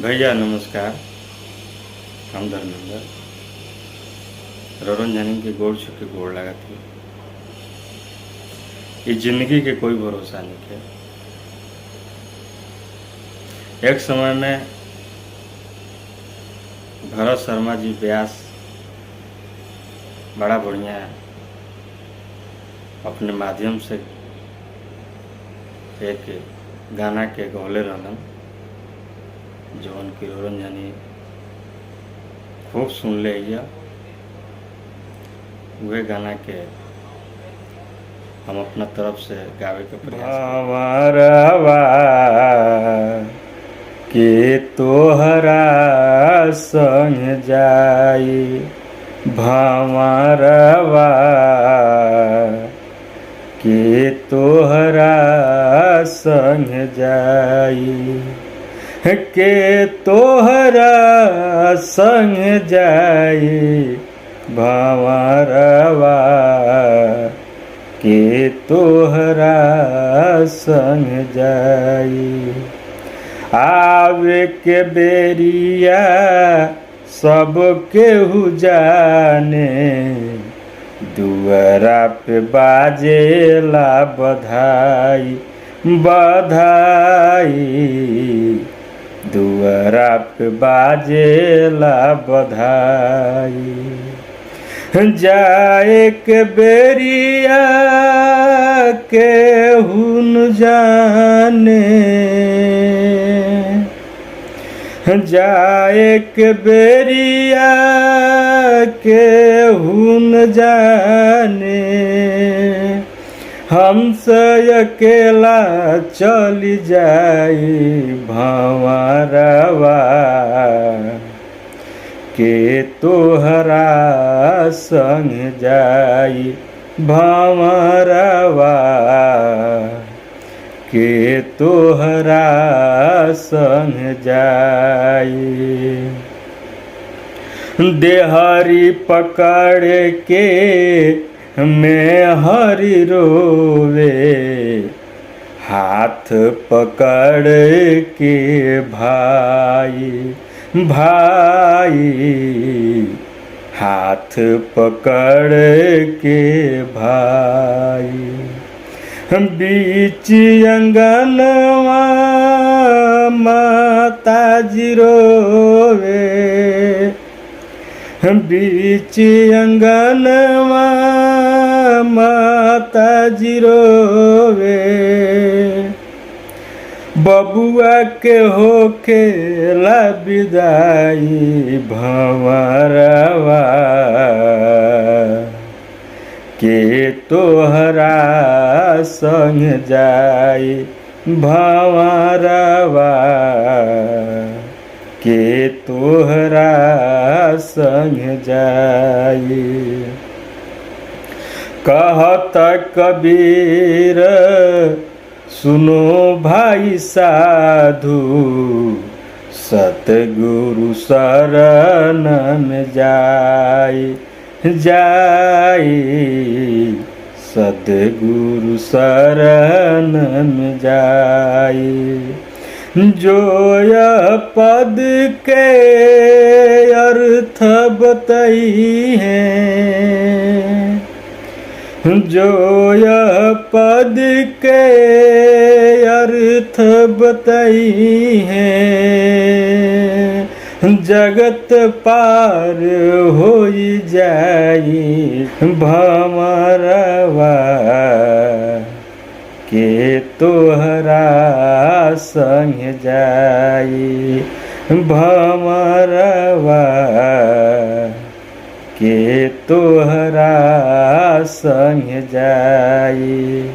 भैया नमस्कार। हम धर्मेंद्र रोरन जानी के गोड़ छू के गोड़ लगा थी। ये जिंदगी के कोई भरोसा नहीं है। एक समय में भरत शर्मा जी व्यास बड़ा बढ़िया अपने माध्यम से एक गाना के गौले रहलन जौन की रोरन जानी खूब सुन ले। वह गाना के हम अपना तरफ से गावे के प्रयास के तोहरा संग जाई भंवरवा के तोहरा संग जाई के तोहरा संग जाई भंवरवा के तोहरा संग जाई। आवे के बेरिया सब केहू जाने दुआरा पे बाजेला बधाई बधाई दुआरा पे बाजेला बधाई। जाए के बेरिया केहू न जाने जाए के बेरिया केहू न जाने हमसे अकेला चली जाई भंवरवा के तोहरा संग जाई भंवरवा के तोहरा संग जाई। देहरी पकड़ के मैं हरि रोवे हाथ पकड़ के भाई भाई हाथ पकड़ के भाई। बीच अंगनवा माता जी रोवे बीच अंगनवा माता जी रोवे बबुआ के होके ला विदाई भंवरवा के तोहरा संग जाई भंवरवा के तोहरा संग जाई। कहत कबीर सुनो भाई साधु सतगुरु शरण में जाई जाई सतगुरु शरण में जाई। जो यह पद के अर्थ बताई हैं जो यह पद के अर्थ बताई हैं जगत पार हो जाई भंवरवा के तोहरा संग जाई भंवरवा के तोहरा संग जाई।